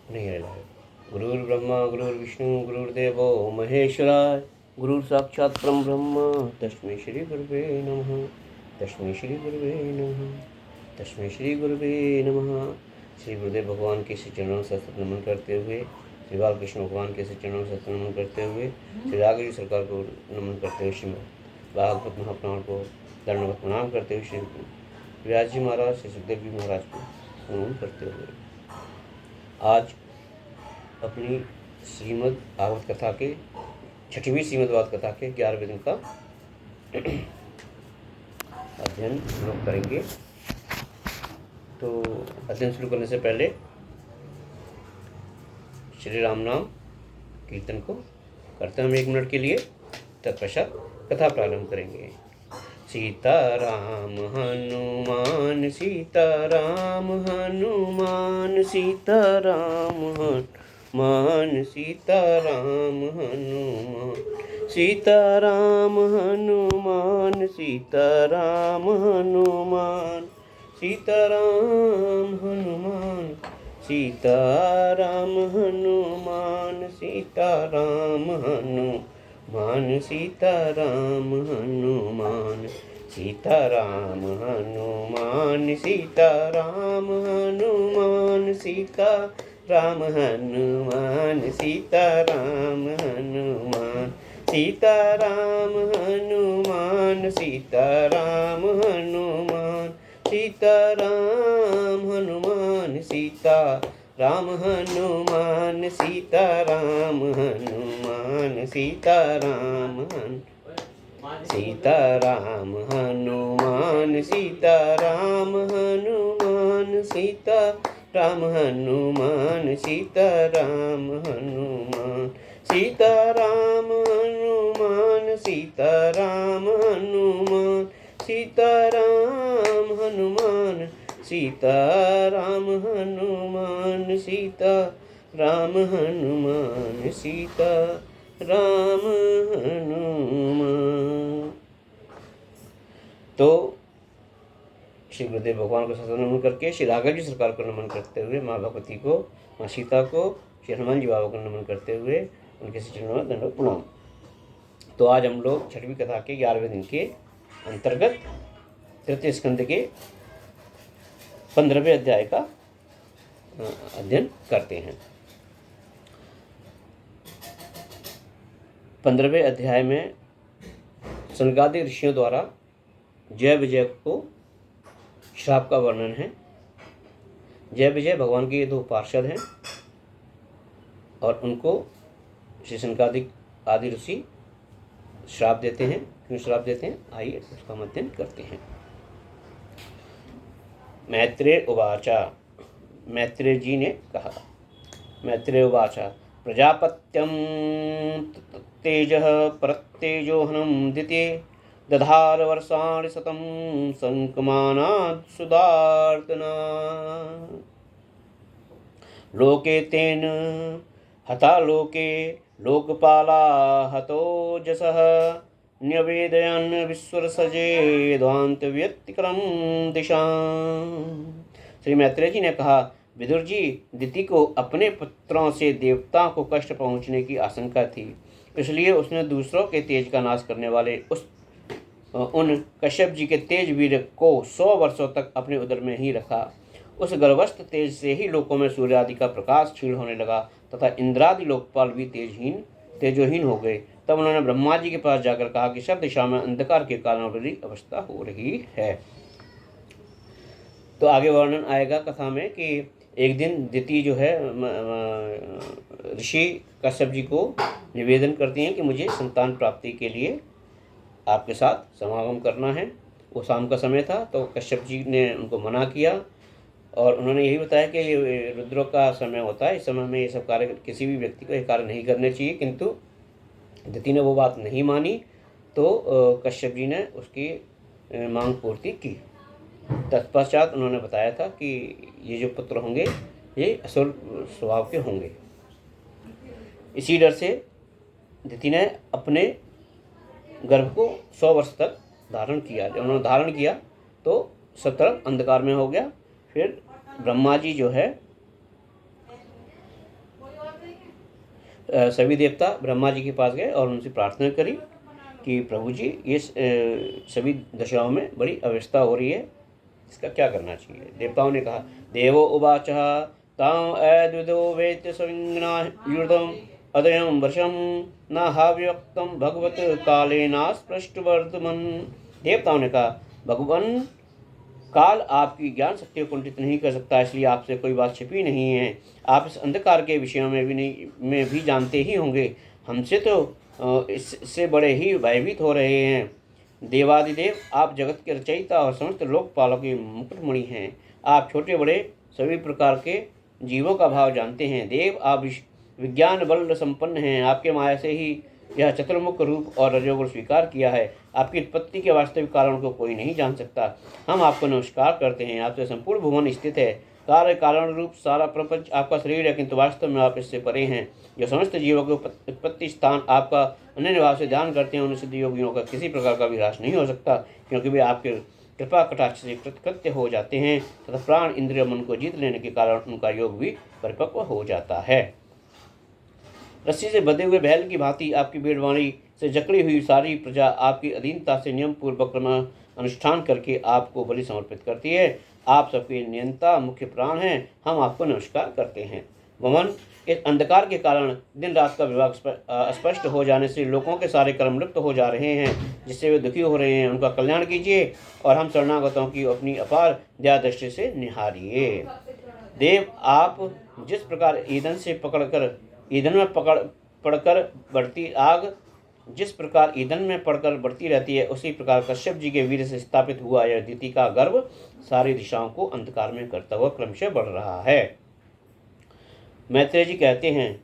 नहीं है। गुरुर्ब्रह्मा गुरुर्विष्णु गुरुर्देवो महेश्वराय, गुरु साक्षात् परम ब्रह्म तस्मै श्री गुरुवे नमः। तस्मै श्री गुरुवे नमः। तस्मै श्री गुरुवे नमः। श्री गुरुदेव भगवान के श्री चरणों से नमन करते हुए, श्री बालकृष्ण भगवान के श्री चरणों से नमन करते हुए, श्री राघवी सरकार को नमन करते हुए, श्री भागवत महापुराण को दंडवत प्रणाम करते हुए, श्री व्यास जी महाराज, श्री सुखदेव जी महाराज को नमन करते हुए आज अपनी श्रीमद् भागवत कथा के 6वीं श्रीमद् भागवत कथा के 11वें दिन का अध्ययन लोग करेंगे। तो अध्ययन शुरू करने से पहले श्री राम नाम कीर्तन को करते हैं हम 1 मिनट के लिए, तत्पश्चात कथा प्रारंभ करेंगे। सीताराम हनुमान सीताराम हनुमान सीताराम हनुमान सीताराम हनुमान सीताराम हनुमान सीताराम हनुमान सीताराम हनुमान सीताराम हनुमान सीताराम हनुमान सीताराम हनुमान सीताराम हनुमान सीताराम हनुमान सीताराम हनुमान सीताराम हनुमान सीताराम हनुमान सीताराम हनुमान सीताराम हनुमान सीताराम हनुमान सीताराम हनुमान सीताराम सीताराम हनुमान सीताराम हनुमान सीताराम हनुमान सीताराम हनुमान सीताराम हनुमान सीताराम हनुमान सीताराम हनुमान सीताराम हनुमान सीताराम हनुमान सीताराम हनुमान। तो श्री गुरुदेव भगवान को सतत नमन करके, श्री राघव जी सरकार को नमन करते हुए, माँ भगवती को, माँ सीता को, श्री हनुमान जी बाबा को नमन करते हुए उनके श्री चरणों में दंडवत प्रणाम। तो आज हम लोग 6वीं कथा के 11वें दिन के अंतर्गत तृतीय स्कंद के 15वें अध्याय का अध्ययन करते हैं। 15वें अध्याय में सनकादिक ऋषियों द्वारा जय विजय को श्राप का वर्णन है। जय विजय भगवान के 2 पार्षद हैं और उनको श्री सनकादिक आदि ऋषि श्राप देते हैं। क्यों श्राप देते हैं, आइए उसका अध्ययन करते हैं। मैत्रेय उवाचा, मैत्रेय जी ने कहा, मैत्रेय उवाचा प्रजापत्यम तेजः परत्तेजोहनं द्वितीये दधार वर्षाणि शतं संकमानात् सुदार्तना लोके तेन हता लोके लोकपाला हतो जसः न्यवेदयन् विश्वसजे ध्वांत व्यतिक्रम दिशा। श्री मैत्रेय जी ने कहा, विदुर जी, दिति को अपने पुत्रों से देवताओं को कष्ट पहुंचने की आशंका थी, इसलिए उसने दूसरों के तेज का नाश करने वाले उन कश्यप जी के तेज वीर को 100 वर्षों तक अपने उदर में ही रखा। उस गर्भस्थ तेज से ही लोकों में सूर्य आदि का प्रकाश क्षीण होने लगा तथा इंद्रादि लोकपाल भी तेजोहीन हो गए। तब उन्होंने ब्रह्मा जी के पास जाकर कहा कि सब दिशा में अंधकार के कारण बुरी अवस्था हो रही है। तो आगे वर्णन आएगा कथा में कि एक दिन दिति जो है ऋषि कश्यप जी को निवेदन करती हैं कि मुझे संतान प्राप्ति के लिए आपके साथ समागम करना है। वो शाम का समय था, तो कश्यप जी ने उनको मना किया और उन्होंने यही बताया कि ये रुद्रों का समय होता है, इस समय में ये सब कार्य किसी भी व्यक्ति को ये कार्य नहीं करने चाहिए। किंतु दिति ने वो बात नहीं मानी, तो कश्यप जी ने उसकी मांग पूर्ति की। तत्पश्चात उन्होंने बताया था कि ये जो पुत्र होंगे ये असुर स्वभाव के होंगे। इसी डर से दिति ने अपने गर्भ को 100 वर्ष तक धारण किया। जब उन्होंने धारण किया तो सब तरफ अंधकार में हो गया। फिर ब्रह्मा जी जो है सभी देवता ब्रह्मा जी के पास गए और उनसे प्रार्थना करी कि प्रभु जी ये सभी दशाओं में बड़ी अवस्था हो रही है, इसका क्या करना चाहिए। देवताओं ने कहा, देवो उवाच ताम अद्विदो वेत्य सविंगना युर्दम अदयम वर्षम न हाव्यक्तम भगवत कालेनास्पृष्ट वर्तमन। देवताओं ने कहा, भगवान काल आपकी ज्ञान शक्ति को कुंठित नहीं कर सकता, इसलिए आपसे कोई बात छिपी नहीं है। आप इस अंधकार के विषयों में भी जानते ही होंगे। हमसे तो इससे बड़े ही भयभीत हो रहे हैं। देवादिदेव, आप जगत के रचयिता और समस्त लोकपालों के मुकुटमणि हैं। आप छोटे बड़े सभी प्रकार के जीवों का भाव जानते हैं। देव, आप विज्ञान बल संपन्न हैं। आपके माया से ही यह चतुर्मुख रूप और रजोगुण स्वीकार किया है। आपकी उत्पत्ति के वास्तविक कारण को कोई नहीं जान सकता। हम आपको नमस्कार करते हैं। आपसे संपूर्ण भुवन स्थित है। कार्य कारण रूप सारा प्रपंच आपका शरीर है, किंतु वास्तव में आप इससे परे हैं। जो समस्त जीवों के उत्पत्ति स्थान आपका अनन्य भाव से ध्यान करते हैं, उन सिद्ध योगियों का किसी प्रकार का विनाश नहीं हो सकता, क्योंकि वे आपके कृपा कटाक्ष से कृतकृत्य हो जाते हैं तथा प्राण इंद्रिय मन को जीत लेने के कारण उनका योग भी परिपक्व हो जाता है। रस्सी से बंधे हुए बैल की भांति आपकी बेड़वाणी से जकड़ी हुई सारी प्रजा आपकी अधीनता से नियम पूर्वक क्रम अनुष्ठान करके आपको बलि समर्पित करती है। आप सबके नियंता मुख्य प्राण हैं। हम आपको नमस्कार करते हैं। भगवान, इस अंधकार के कारण दिन रात का विभाग स्पष्ट हो जाने से लोगों के सारे कर्म लुप्त हो जा रहे हैं, जिससे वे दुखी हो रहे हैं। उनका कल्याण कीजिए और हम शरणागतों की अपनी अपार दया दृष्टि से निहारिए। देव, आप जिस प्रकार ईंधन में पड़कर बढ़ती आग जिस प्रकार ईंधन में पड़कर बढ़ती रहती है, उसी प्रकार कश्यप जी के वीर से स्थापित हुआ यह अदिति का गर्व सारी दिशाओं को अंधकार में करता हुआ क्रमशः बढ़ रहा है। मैत्रेय जी कहते हैं,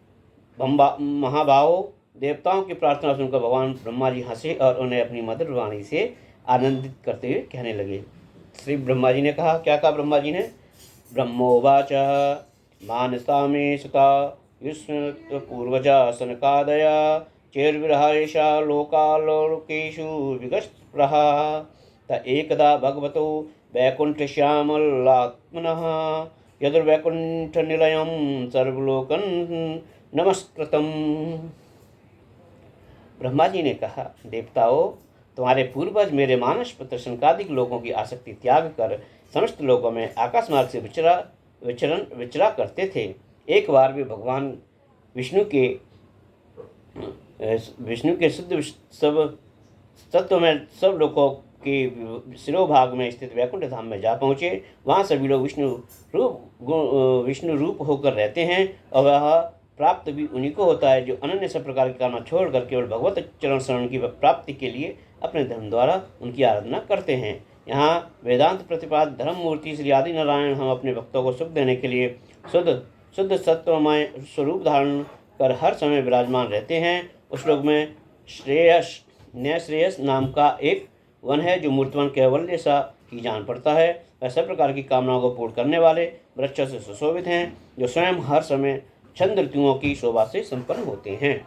महाभावों, देवताओं की प्रार्थना सुनकर भगवान ब्रह्मा जी हंसे और उन्हें अपनी मधुर वाणी से आनंदित करते हुए कहने लगे। श्री ब्रह्मा जी ने कहा, क्या कहा ब्रह्मा जी ने? ब्रह्मोवाच मानसा में सुता युष्म पूर्वजा सनकादया चेर्विरहायशा लोकालोकेषु विगस्प्रहा त एकदा भगवतो वैकुंठश्यामलात्मनः यदुर्वैकुंठनिलयं सर्वलोकन नमस्कृतम्। ब्रह्मा जी ने कहा, देवताओं, तुम्हारे पूर्वज मेरे मानस पुत्र सनकादिक लोगों की आसक्ति त्याग कर समस्त लोगों में आकाश मार्ग से विचरा करते थे। एक बार वे भगवान विष्णु के शुद्ध सब तत्व में सब लोगों के शिरोभाग में स्थित वैकुंठ धाम में जा पहुँचे। वहाँ सभी लोग विष्णु रूप होकर रहते हैं और वह प्राप्त भी उन्हीं को होता है जो अनन्य सब प्रकार की कामना छोड़कर केवल भगवत चरण शरण की प्राप्ति के लिए अपने धर्म द्वारा उनकी आराधना करते हैं। यहाँ वेदांत प्रतिपाद धर्म मूर्ति श्री आदि नारायण हम अपने भक्तों को सुख देने के लिए शुद्ध सत्वमय स्वरूप धारण कर हर समय विराजमान रहते हैं। उस लोक में न्यायश्रेयस नाम का एक वन है जो मूर्तिमान कैवल्य सा ही जान पड़ता है। वह सब प्रकार की कामनाओं को पूर्ण करने वाले वृक्षों से सुशोभित हैं, जो स्वयं हर समय छंद ऋतुओं की शोभा से संपन्न होते हैं।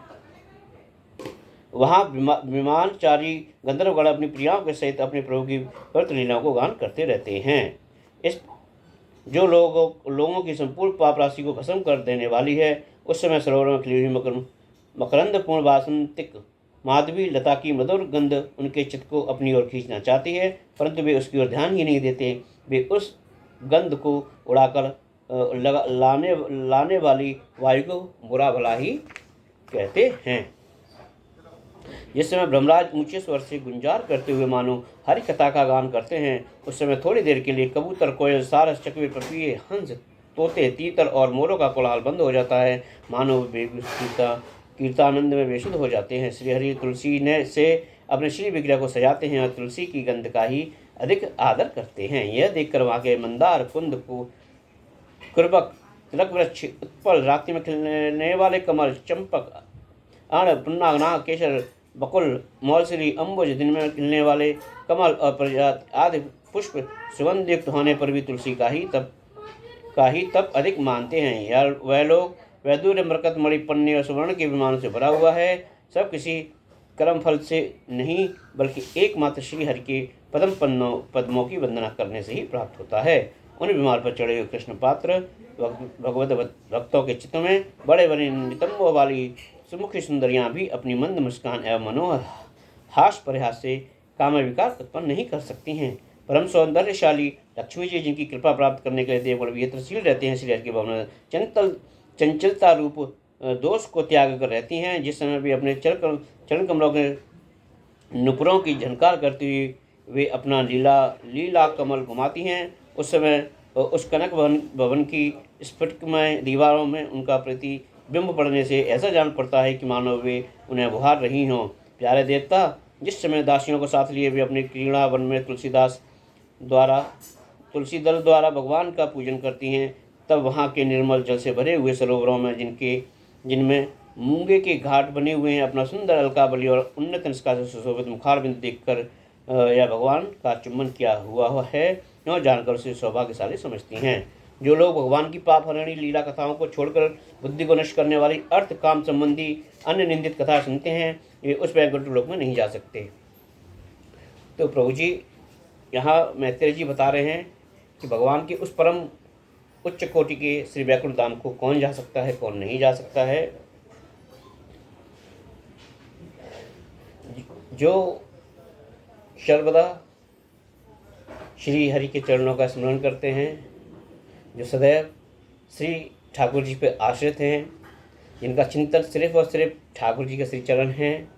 वहाँ विमानचारी गंधर्वगण अपनी प्रियाओं के सहित अपने प्रभु की व्रत लीलाओं को गान करते रहते हैं। इस जो लोगों की संपूर्ण पाप राशि को भस्म कर देने वाली है, उस समय सरोवर में खिली हुई मकरंद पूर्ण वासंतिक माधवी लता की मधुर गंध उनके चित्त को अपनी ओर खींचना चाहती है, परंतु वे उसकी ओर ध्यान ही नहीं देते। वे उस गंध को उड़ाकर लाने वाली वायु को बुरा भला ही कहते हैं। जिस समय ब्रह्मराज ऊंचे स्वर से गुंजार करते हुए मानो हरि कथा का गान करते हैं, उस समय थोड़ी देर के लिए कबूतर, कोयल, सारस, चकवे, पपीहे, हंस, तोते, तीतर और मोरों का कोलाहल बंद हो जाता है। मानो वे कीर्तानंद में बेसुध हो जाते हैं। श्री हरि तुलसी से अपने श्री विग्रह को सजाते हैं और तुलसी की गंध का ही अधिक आदर करते हैं। यह देखकर वहाँ के मंदार, कुंद, कुर्बक, तिलक वृक्ष, उत्पल, रात्रि में खिलने वाले कमल, चंपक, अर्ण, पुन्ना, नाग, केसर, बकुल, मौलश्री, अम्बुज, दिन में खिलने वाले कमल और प्रजात आदि पुष्प सुगंधयुक्त होने पर भी तुलसी का ही तप अधिक मानते हैं। यार वह लोग वैदूर्य, मरकत, मणि, पन्नी और सुवर्ण के विमान से भरा हुआ है। सब किसी कर्म फल से नहीं बल्कि एकमात्र श्री हरि के पद्मों की वंदना करने से ही प्राप्त होता है। उन विमान पर चढ़े हुए कृष्ण पात्र भगवत भक्तों के चित्त में बड़े बड़े नितंबों वाली सुमुखी सुंदरियां भी अपनी मंद मुस्कान एवं मनोहर हास परिहास से काम विकार उत्पन्न नहीं कर सकती हैं। परम सौंदर्यशाली लक्ष्मी जी जिनकी कृपा प्राप्त करने के लिए देवगण भी यत्नशील रहते हैं, श्री के भवन चंचलता रूप दोष को त्याग कर रहती हैं। जिस समय भी अपने चरण कमलों के नुपुरों की झनकार करती हुई वे अपना लीला कमल घुमाती हैं, उस समय उस कनक भवन की स्फटिकमय दीवारों में उनका प्रतिबिंब पड़ने से ऐसा जान पड़ता है कि मानो वे उन्हें बुहार रही हों। प्यारे देवता, जिस समय दासियों को साथ लिए वे अपने क्रीड़ा वन में तुलसी दल द्वारा भगवान का पूजन करती हैं, तब वहाँ के निर्मल जल से भरे हुए सरोवरों में जिनमें मूंगे के घाट बने हुए हैं, अपना सुंदर अलकावली और उन्नत निष्का से सुशोभित मुखारबिंद देखकर या भगवान का चुम्बन किया हुआ है और जानकर उसे सौभाग्यशाली समझती हैं। जो लोग भगवान की पाप हरणी लीला कथाओं को छोड़कर बुद्धि को नष्ट करने वाली अर्थ काम संबंधी अन्य निंदित कथा सुनते हैं, वे उस वैकुंठ लोक में नहीं जा सकते। तो प्रभु जी यहाँ मैत्रेय जी बता रहे हैं कि भगवान के उस परम उच्च कोटि के श्री वैकुंठ धाम को कौन जा सकता है, कौन नहीं जा सकता है। जो सर्वदा श्री हरि के चरणों का स्मरण करते हैं, जो सदैव श्री ठाकुर जी पे आश्रित हैं, जिनका चिंतन सिर्फ और सिर्फ ठाकुर जी के श्री चरण हैं,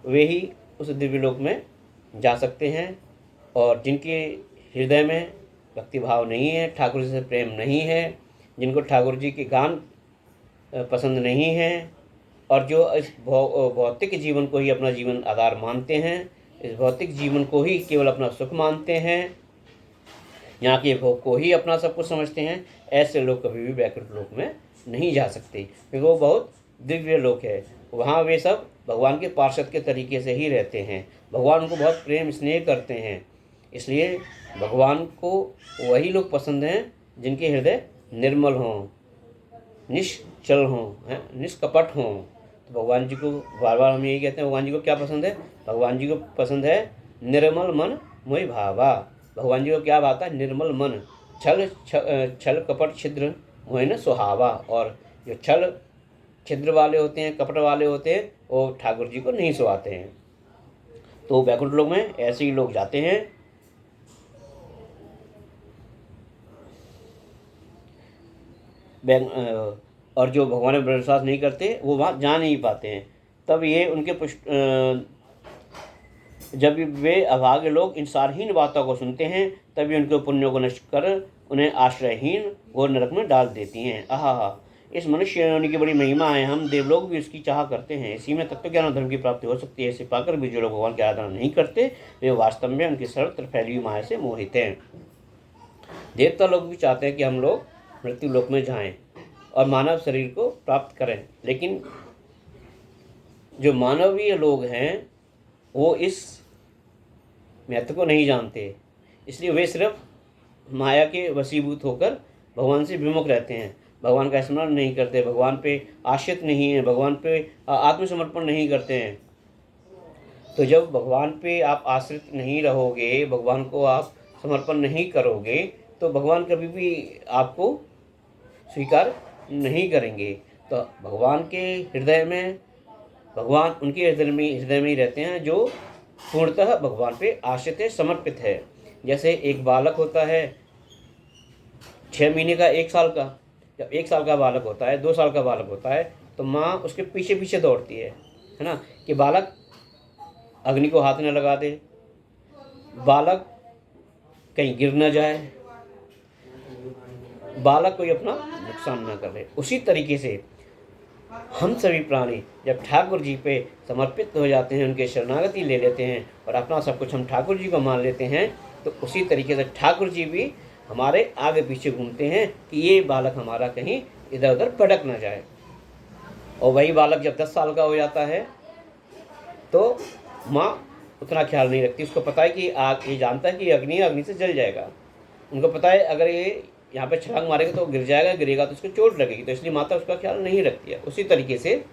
वे ही उस दिव्य लोक में जा सकते हैं। और जिनके हृदय में भक्ति भाव नहीं है, ठाकुर जी से प्रेम नहीं है, जिनको ठाकुर जी के गान पसंद नहीं है, और जो इस भौतिक जीवन को ही अपना जीवन आधार मानते हैं, इस भौतिक जीवन को ही केवल अपना सुख मानते हैं, यहाँ के भोग को ही अपना सब कुछ समझते हैं, ऐसे लोग कभी भी वैकुंठ लोक में नहीं जा सकते, क्योंकि वो बहुत दिव्य लोक है। वहाँ वे सब भगवान के पार्षद के तरीके से ही रहते हैं, भगवान उनको बहुत प्रेम स्नेह करते हैं। इसलिए भगवान को वही लोग पसंद हैं जिनके हृदय निर्मल हों, निश्चल हों, निष्कपट हों। तो भगवान जी को बार बार हम यही कहते हैं, भगवान जी को क्या पसंद है? भगवान जी को पसंद है निर्मल मन मोहि भावा। भगवान जी को क्या भाता है? निर्मल मन। छल कपट छिद्र मोहि न सुहावा। और जो छल छिद्र वाले होते हैं, कपट वाले होते हैं, वो ठाकुर जी को नहीं सुहाते हैं। तो वैकुंठ लोक में ऐसे ही लोग जाते हैं। और जो भगवान में विश्वास नहीं करते वो वहाँ जा नहीं पाते हैं। तब ये उनके जब वे अभागे लोग इन सारहीन बातों को सुनते हैं, तभी उनके पुण्यों को नष्ट कर उन्हें आश्रयहीन और नरक में डाल देती हैं। आहा, इस मनुष्य योनि की बड़ी महिमा है, हम देवलोग भी उसकी चाह करते हैं। इसी में तत्व ज्ञान धर्म की प्राप्ति हो सकती है। इसे पाकर भी जो लोग भगवान की आराधना नहीं करते, वे वास्तव में उनकी सर्वत्र फैली हुई माया से मोहित हैं। देवता लोग भी चाहते हैं कि हम लोग मृत्यु लोक में जाएं और मानव शरीर को प्राप्त करें, लेकिन जो मानवीय लोग हैं वो इस महत्व को नहीं जानते, इसलिए वे सिर्फ माया के वशीभूत होकर भगवान से विमुख रहते हैं, भगवान का स्मरण नहीं करते, भगवान पे आश्रित नहीं है, भगवान पे आत्मसमर्पण नहीं करते हैं। तो जब भगवान पे आप आश्रित नहीं रहोगे, भगवान को आप समर्पण नहीं करोगे, तो भगवान कभी भी आपको स्वीकार नहीं करेंगे। तो भगवान के हृदय में, भगवान उनके हृदय में ही रहते हैं जो पूर्णतः भगवान पे आश्रित है, समर्पित है। जैसे एक बालक होता है 6 महीने का, 1 साल का, जब 1 साल का बालक होता है, 2 साल का बालक होता है, तो माँ उसके पीछे पीछे दौड़ती है ना, कि बालक अग्नि को हाथ न लगा दे, बालक कहीं गिर न जाए, बालक कोई अपना नुकसान न करे। उसी तरीके से हम सभी प्राणी जब ठाकुर जी पे समर्पित हो जाते हैं, उनके शरणागति ले लेते हैं और अपना सब कुछ हम ठाकुर जी को मान लेते हैं, तो उसी तरीके से ठाकुर जी भी हमारे आगे पीछे घूमते हैं कि ये बालक हमारा कहीं इधर उधर भटक न जाए। और वही बालक जब 10 साल का हो जाता है तो माँ उतना ख्याल नहीं रखती, उसको पता है कि आग, ये जानता है कि अग्नि से जल जाएगा, उनको पता है अगर ये यहाँ पे छलांग मारेगा तो गिर जाएगा, गिरेगा तो उसको चोट लगेगी, तो इसलिए माता उसका ख्याल नहीं रखती है। उसी तरीके से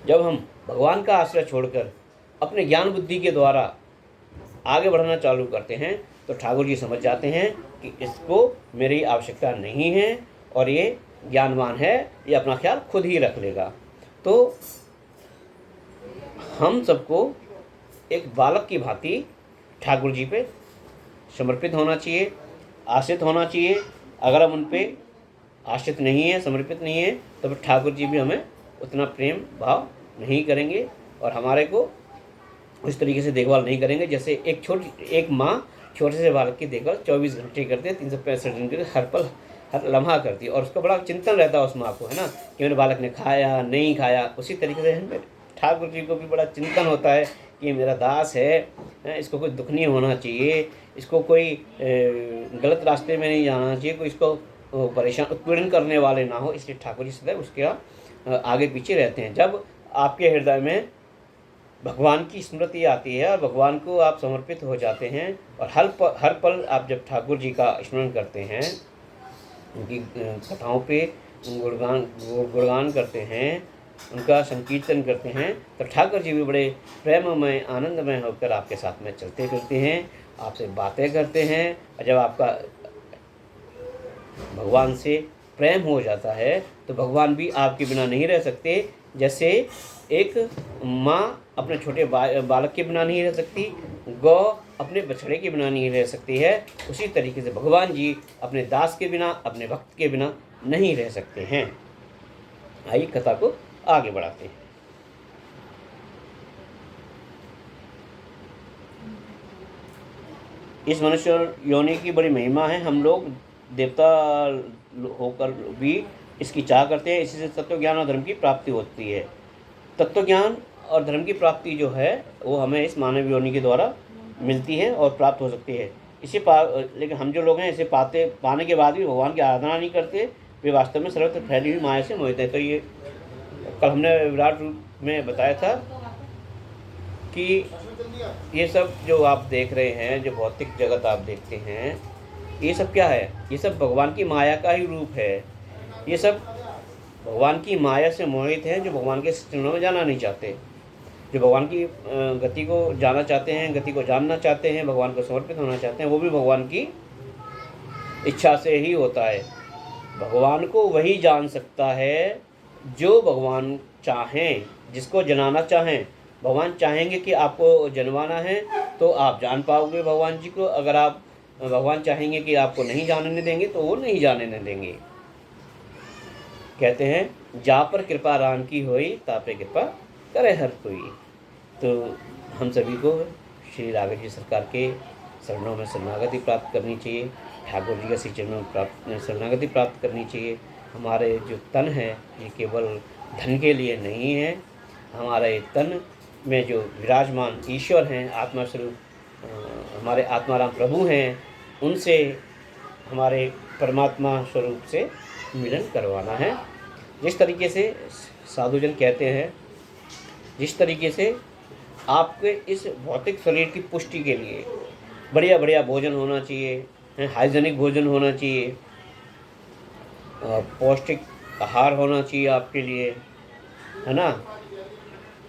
जब हम भगवान का आश्रय छोड़कर अपने ज्ञान बुद्धि के द्वारा आगे बढ़ना चालू करते हैं, तो ठाकुर जी समझ जाते हैं कि इसको मेरी आवश्यकता नहीं है और ये ज्ञानवान है, ये अपना ख्याल खुद ही रख लेगा। तो हम सबको एक बालक की भांति ठाकुर जी पे समर्पित होना चाहिए, आश्रित होना चाहिए। अगर हम उन पे आश्रित नहीं है, समर्पित नहीं है, तो फिर ठाकुर जी भी हमें उतना प्रेम भाव नहीं करेंगे और हमारे को उस तरीके से देखभाल नहीं करेंगे जैसे एक माँ छोटे से बालक की देखभाल 24 घंटे करती है, 365 दिन के हर पल हर लम्हा करती है और उसका बड़ा चिंतन रहता है उस माँ को, है ना, कि मेरे बालक ने खाया नहीं खाया। उसी तरीके से हमें ठाकुर जी को भी बड़ा चिंतन होता है कि मेरा दास है, इसको कोई दुख नहीं होना चाहिए, इसको कोई गलत रास्ते में नहीं जाना चाहिए, कोई इसको परेशान उत्पीड़न करने वाले ना हो, इसलिए ठाकुर जी सदैव उसके आगे पीछे रहते हैं। जब आपके हृदय में भगवान की स्मृति आती है और भगवान को आप समर्पित हो जाते हैं और हर पल आप जब ठाकुर जी का स्मरण करते हैं, उनकी कथाओं पे गुणगान करते हैं, उनका संकीर्तन करते हैं, तो ठाकुर जी भी बड़े प्रेममय आनंदमय होकर आपके साथ में चलते फिरते हैं, आपसे बातें करते हैं। और जब आपका भगवान से प्रेम हो जाता है तो भगवान भी आपके बिना नहीं रह सकते। जैसे एक माँ अपने छोटे बालक के बिना नहीं रह सकती, गौ अपने बछड़े के बिना नहीं रह सकती है, उसी तरीके से भगवान जी अपने दास के बिना, अपने भक्त के बिना नहीं रह सकते हैं। आइए कथा को आगे बढ़ाते हैं। इस मनुष्य योनि की बड़ी महिमा है। हम लोग देवता होकर भी इसकी चाह करते हैं। इसी से तत्व ज्ञान और धर्म की प्राप्ति होती है। तत्व ज्ञान और धर्म की प्राप्ति जो है वो हमें इस मानव योनि के द्वारा मिलती है और प्राप्त हो सकती है। लेकिन हम जो लोग हैं इसे पाने के बाद भी भगवान की आराधना नहीं करते, वे वास्तव में सर्वत्र फैली हुई माया से मोहित हैं। तो ये कल हमने विराट रूप में बताया था कि ये सब जो आप देख रहे हैं, जो भौतिक जगत आप देखते हैं, ये सब क्या है? ये सब भगवान की माया का ही रूप है। ये सब भगवान की माया से मोहित हैं, जो भगवान के चरणों में जाना नहीं चाहते, जो भगवान की गति को जाना चाहते हैं, गति को जानना चाहते हैं, भगवान को समर्पित होना चाहते हैं, वो भी भगवान की इच्छा से ही होता है। भगवान को वही जान सकता है जो भगवान चाहें, जिसको जनाना चाहें। भगवान चाहेंगे कि आपको जनवाना है तो आप जान पाओगे भगवान जी को। अगर आप भगवान चाहेंगे कि आपको नहीं जानने देंगे तो वो नहीं जानने देंगे। कहते हैं जा पर कृपा राम की होई, तापे कृपा करे हर कोई। तो हम सभी को श्री राघव जी सरकार के शरणों में शरणागति प्राप्त करनी चाहिए, ठाकुर जी के श्री चरणों में शरणागति प्राप्त करनी चाहिए। हमारे जो तन है ये केवल धन के लिए नहीं है। हमारे तन में जो विराजमान ईश्वर हैं, आत्मा स्वरूप हमारे आत्माराम प्रभु हैं, उनसे हमारे परमात्मा स्वरूप से मिलन करवाना है। जिस तरीके से साधुजन कहते हैं, जिस तरीके से आपके इस भौतिक शरीर की पुष्टि के लिए बढ़िया बढ़िया भोजन होना चाहिए, हाइजीनिक भोजन होना चाहिए, पौष्टिक आहार होना चाहिए आपके लिए, है ना,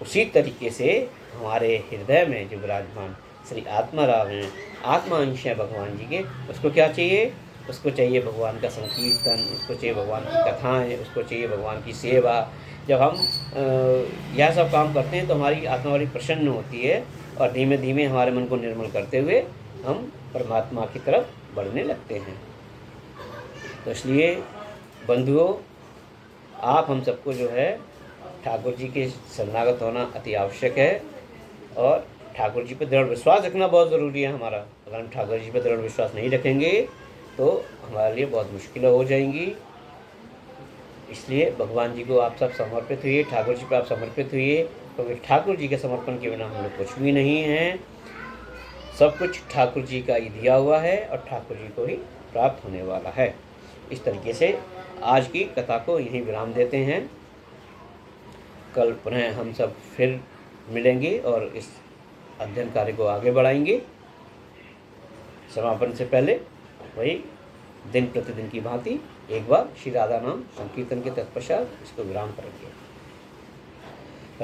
उसी तरीके से हमारे हृदय में जो विराजमान श्री आत्माराम हैं, आत्मा अंश है भगवान जी के, उसको क्या चाहिए? उसको चाहिए भगवान का संकीर्तन, उसको चाहिए भगवान की कथाएं, उसको चाहिए भगवान की सेवा। जब हम यह सब काम करते हैं तो हमारी आत्मा बड़ी प्रसन्न होती है और धीमे धीमे हमारे मन को निर्मल करते हुए हम परमात्मा की तरफ बढ़ने लगते हैं। तो इसलिए बंधुओं, आप हम सबको जो है ठाकुर जी के शरणागत होना अति आवश्यक है और ठाकुर जी पर दृढ़ विश्वास रखना बहुत ज़रूरी है हमारा। अगर हम ठाकुर जी पर दृढ़ विश्वास नहीं रखेंगे तो हमारे लिए बहुत मुश्किलें हो जाएंगी। इसलिए भगवान जी को आप सब समर्पित हुइए, ठाकुर जी पर आप समर्पित हुइए, क्योंकि ठाकुर जी के समर्पण के बिना हम लोग कुछ भी नहीं हैं। सब कुछ ठाकुर जी का ही दिया हुआ है और ठाकुर जी को ही प्राप्त होने वाला है। इस तरीके से आज की कथा को यहीं विराम देते हैं। कल पुनः हम सब फिर मिलेंगे और इस अध्ययन कार्य को आगे बढ़ाएंगे। समापन से पहले वही दिन प्रतिदिन की भांति एक बार श्री राधा नाम संकीर्तन के तत्पश्चात इसको विराम करेंगे।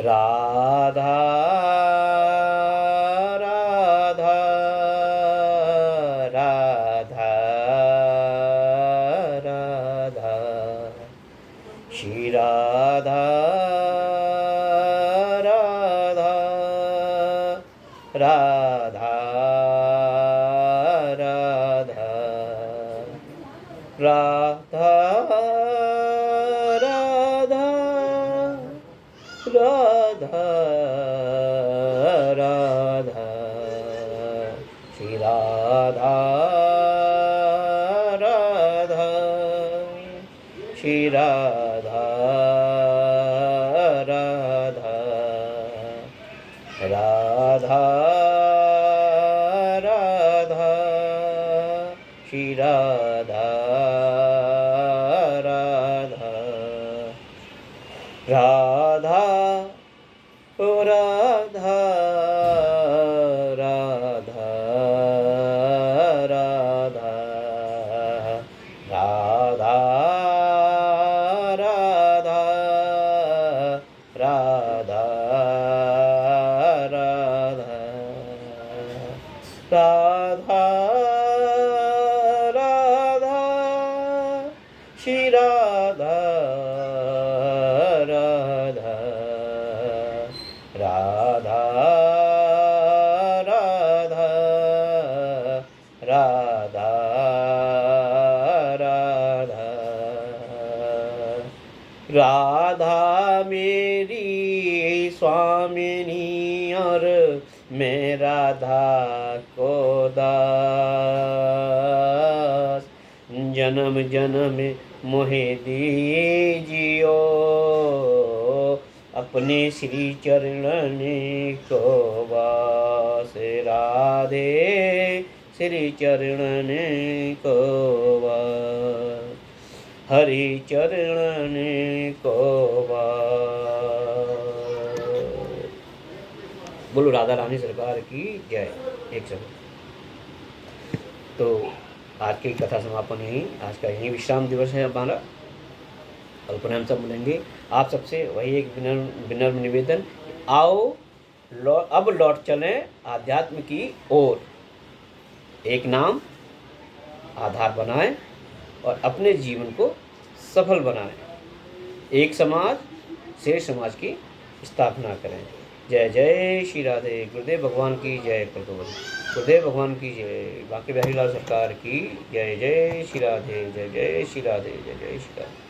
राधा राधा राधा श्री राधा राधा राधा राधा राधा राधा राधा राधा श्री राधा राधा श्री राधा राधा राधा राधा श्री राधा राधा राधा ओ राधा राधा राधा राधा राधा राधा राधा राधा राधा श्री राधा राधा राधा राधा राधा राधा राधा मेरी स्वामिनी और मैं राधा को दास जन्म जन्म मोहे दीजियो अपने श्री चरण को वास राधे श्री चरण को वास हरि चरण को वास। बोलो राधा रानी सरकार की जय। एक सेकंड। तो आज की कथा समापन यही, आज का यही विश्राम दिवस है हमारा। और पुनः हम सब मिलेंगे। आप सबसे वही एक विनम्र निवेदन, आओ अब लौट चलें आध्यात्म की ओर। एक नाम आधार बनाएं और अपने जीवन को सफल बनाएं। एक समाज श्रेष्ठ समाज की स्थापना करें। जय जय श्री राधे। गुरुदेव भगवान की जय। गुरुदेव भगवान की जय। बांके बिहारी लाल सरकार की जय। जय श्री राधे। जय जय श्री राधे। जय जय श्री राधे।